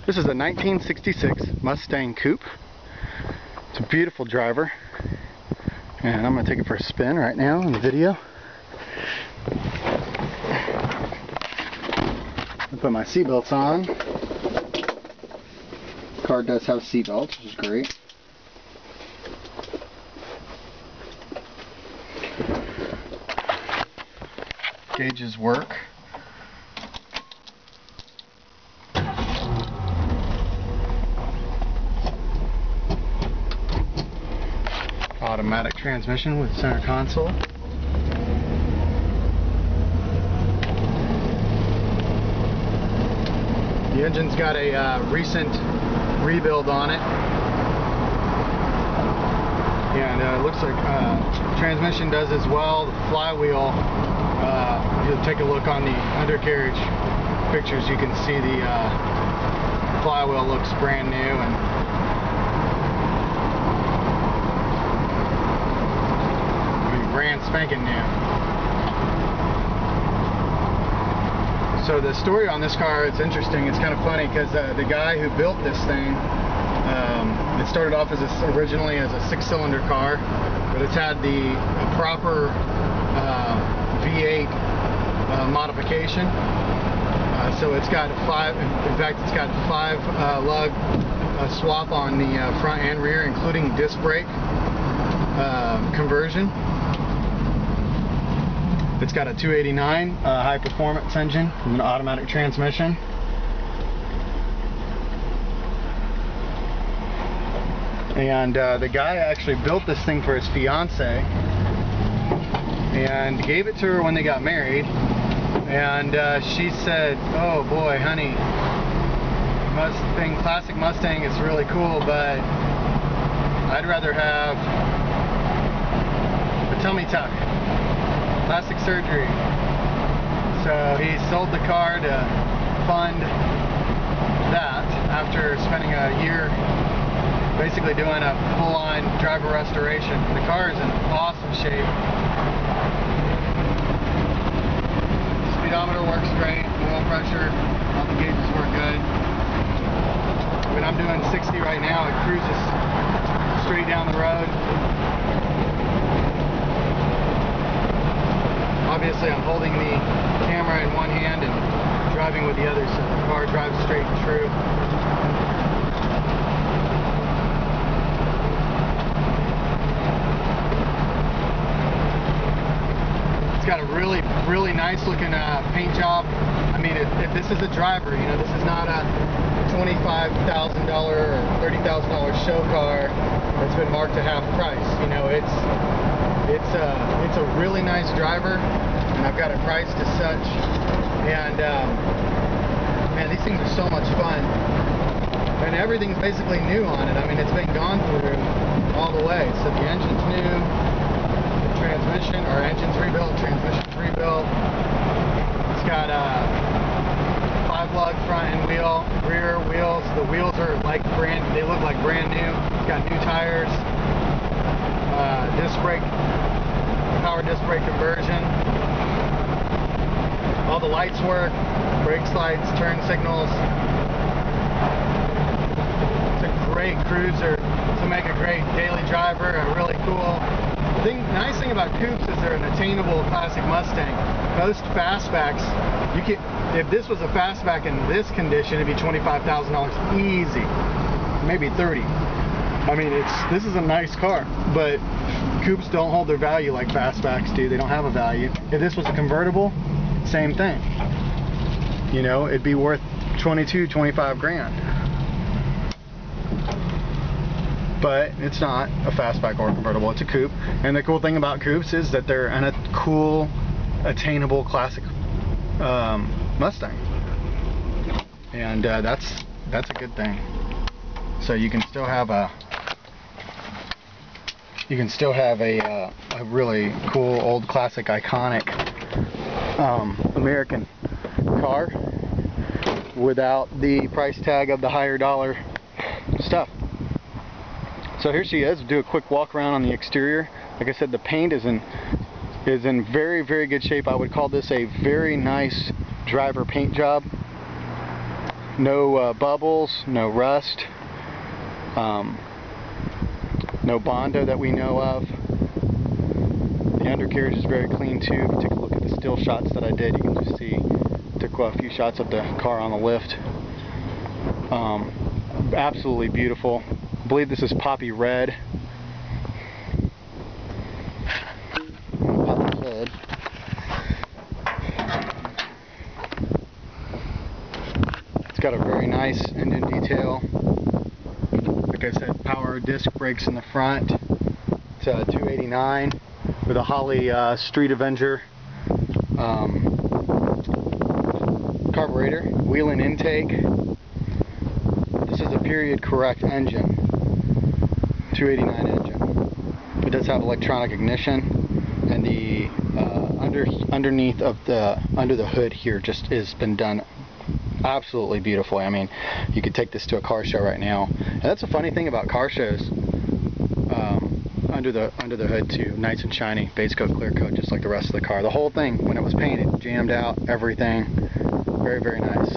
This is a 1966 Mustang Coupe. It's a beautiful driver, and I'm going to take it for a spin right now in the video. I put my seatbelts on. The car does have seatbelts, which is great. Gauges work. Automatic transmission with center console. The engine's got a recent rebuild on it, and it looks like transmission does as well. The flywheel, if you'll take a look on the undercarriage pictures, you can see the flywheel looks brand new and brand spanking new. So the story on this car, it's interesting. It's kind of funny because the guy who built this thing, it started off as originally as a 6-cylinder car, but it's had the proper V8 modification. So it's got in fact it's got 5 lug swap on the front and rear, including disc brake conversion. It's got a 289 high performance engine with an automatic transmission. And the guy actually built this thing for his fiance and gave it to her when they got married. And she said, "Oh boy, honey, Mustang, classic Mustang is really cool, but I'd rather have a tummy tuck. Plastic surgery." So he sold the car to fund that after spending a year basically doing a full-on driver restoration. The car is in awesome shape. Speedometer works great, oil pressure, all the gauges work good. When I'm doing 60 right now, it cruises straight down the road. Obviously I'm holding the camera in one hand and driving with the other, so the car drives straight and true. It's got a really nice looking paint job. I mean, if this is a driver, you know, this is not a $25,000 or $30,000 show car that's been marked at half price. You know, it's a really nice driver, and I've got it priced as such. And man, these things are so much fun, and everything's basically new on it. I mean, it's been gone through all the way. So the engine's new, the transmission, or engine's rebuilt, transmission's rebuilt. It's got a 5-lug front and wheel, rear wheels. The wheels are like they look like brand new. It's got new tires, disc brake, power disc brake conversion. All the lights work, brake slides, turn signals. It's a great cruiser to make a great daily driver, really cool. The nice thing about coupes is they're an attainable classic Mustang. Most fastbacks, if this was a fastback in this condition, it'd be $25,000 easy, maybe 30. I mean, this is a nice car, but coupes don't hold their value like fastbacks do. They don't have a value. If this was a convertible, same thing. You know, it'd be worth 22, 25 grand. But it's not a fastback or a convertible, it's a coupe. And the cool thing about coupes is that they're in a cool, attainable classic Mustang. And that's a good thing. So you can still have a really cool, old, classic, iconic American car without the price tag of the higher dollar stuff. So here she is. We'll do a quick walk around on the exterior. Like I said, the paint is in very, very good shape. I would call this a very nice driver paint job. No bubbles, no rust, no Bondo that we know of. The undercarriage is very clean too. If you take a look at the still shots that I did, you can just see took a few shots of the car on the lift. Absolutely beautiful. I believe this is poppy red. Pop the hood. It's got a very nice engine detail. Like I said, power disc brakes in the front. It's 289 with a Holley Street Avenger carburetor, wheel and intake. This is a period correct engine, 289 engine. It does have electronic ignition, and the underneath of the under the hood here just has been done absolutely beautifully. I mean, you could take this to a car show right now, and that's a funny thing about car shows. Under the hood too, nice and shiny, base coat, clear coat, just like the rest of the car. The whole thing, when it was painted, jammed out, everything, very, very nice.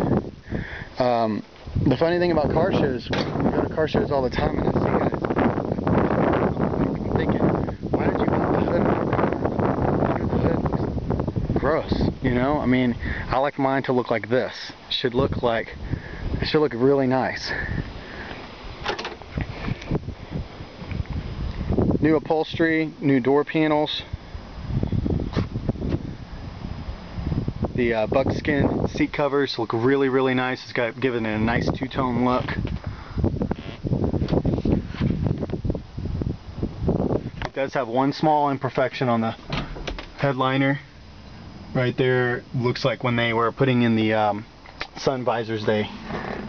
The funny thing about car shows, we go to car shows all the time, and I see guys, I'm thinking, why did you paint the hood under the hood? Looks gross, you know? I mean, I like mine to look like this. It should look really nice. New upholstery, new door panels. The buckskin seat covers look really, really nice. It's got given it a nice two-tone look. It does have one small imperfection on the headliner. Right there, looks like when they were putting in the sun visors, they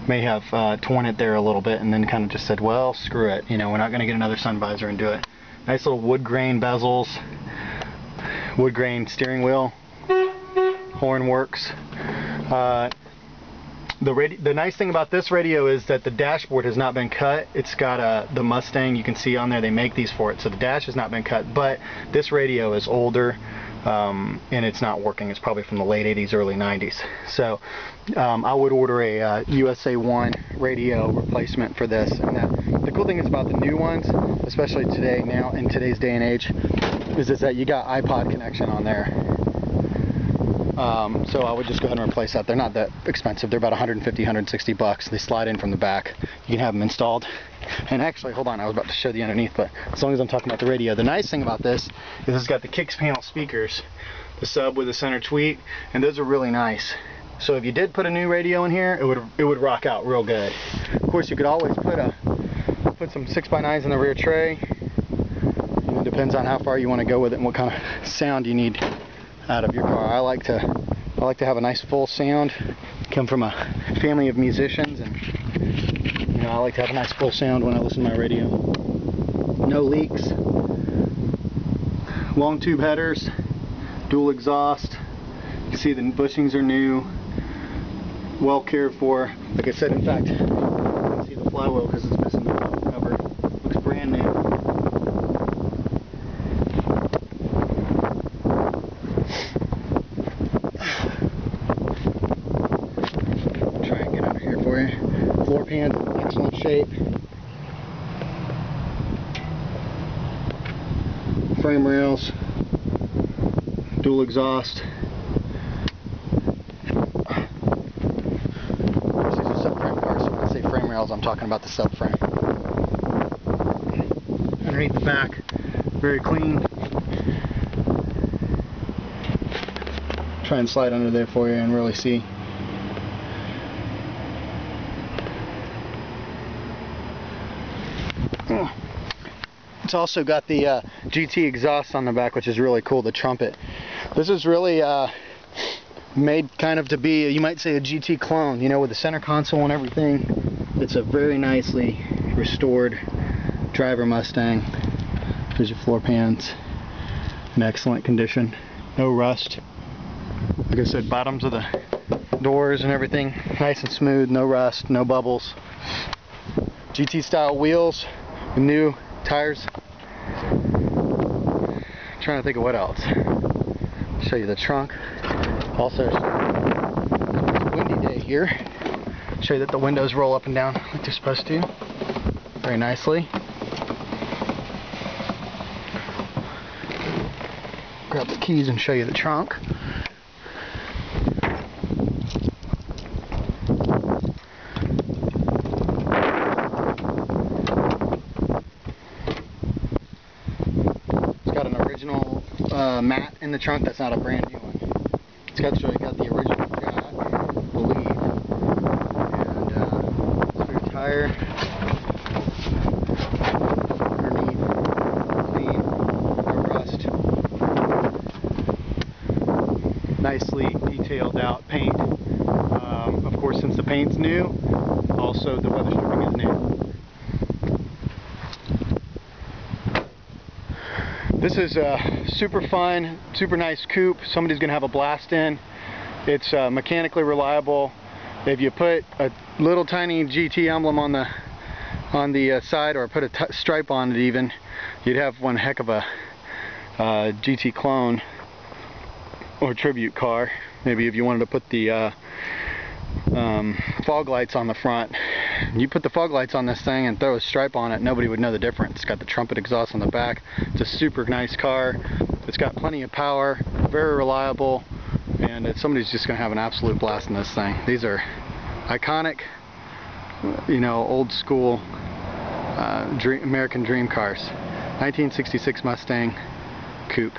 may have torn it there a little bit, and then kind of just said, well, screw it, you know, we're not going to get another sun visor and do it. Nice little wood grain bezels, wood grain steering wheel, horn works. The nice thing about this radio is that the dashboard has not been cut. It's got the Mustang, you can see on there, they make these for it, so the dash has not been cut, but this radio is older. And it's not working. It's probably from the late 80s, early 90s. So I would order a USA 1 radio replacement for this. And the cool thing is about the new ones, especially today, now in today's day and age, is that you got iPod connection on there. So I would just go ahead and replace that. They're not that expensive. They're about 150, 160 bucks. They slide in from the back. You can have them installed. And actually, hold on, I was about to show the underneath, but as long as I'm talking about the radio, the nice thing about this is it's got the Kicks panel speakers, the sub with the center tweet, and those are really nice. So if you did put a new radio in here, it would rock out real good. Of course, you could always put some 6x9s in the rear tray. It depends on how far you want to go with it and what kind of sound you need out of your car. I like to have a nice full sound. Come from a family of musicians, and you know, I like to have a nice full sound when I listen to my radio. No leaks. Long tube headers, dual exhaust. You can see the bushings are new, well cared for. Like I said, in fact, you can see the flywheel because it's missing the cover. Looks brand new. Floor pans in excellent shape. Frame rails, dual exhaust. This is a subframe car, so when I say frame rails, I'm talking about the subframe. Underneath the back, very clean. Try and slide under there for you and really see. It's also got the GT exhaust on the back, which is really cool, the trumpet. This is really made kind of to be, you might say, a GT clone, you know, with the center console and everything. It's a very nicely restored driver Mustang. There's your floor pans in excellent condition, no rust. Like I said, bottoms of the doors and everything nice and smooth, no rust, no bubbles. GT style wheels, new tires. I'm trying to think of what else. Show you the trunk. Also, it's a windy day here. Show you that the windows roll up and down like they're supposed to. Very nicely. Grab the keys and show you the trunk. It's got an original mat in the trunk. That's not a brand new one. It's got the original guy, I believe. And spare tire. Underneath, clean, no rust. Nicely detailed out paint. Of course, since the paint's new, also the weather stripping is new. This is a super fun, super nice coupe. Somebody's going to have a blast in. It's mechanically reliable. If you put a little tiny GT emblem on the side, or put a stripe on it even, you'd have one heck of a GT clone or tribute car. Maybe if you wanted to put the fog lights on the front. You put the fog lights on this thing and throw a stripe on it, nobody would know the difference. It's got the trumpet exhaust on the back. It's a super nice car. It's got plenty of power, very reliable, and somebody's just going to have an absolute blast in this thing. These are iconic, you know, old school American dream cars. 1966 Mustang Coupe.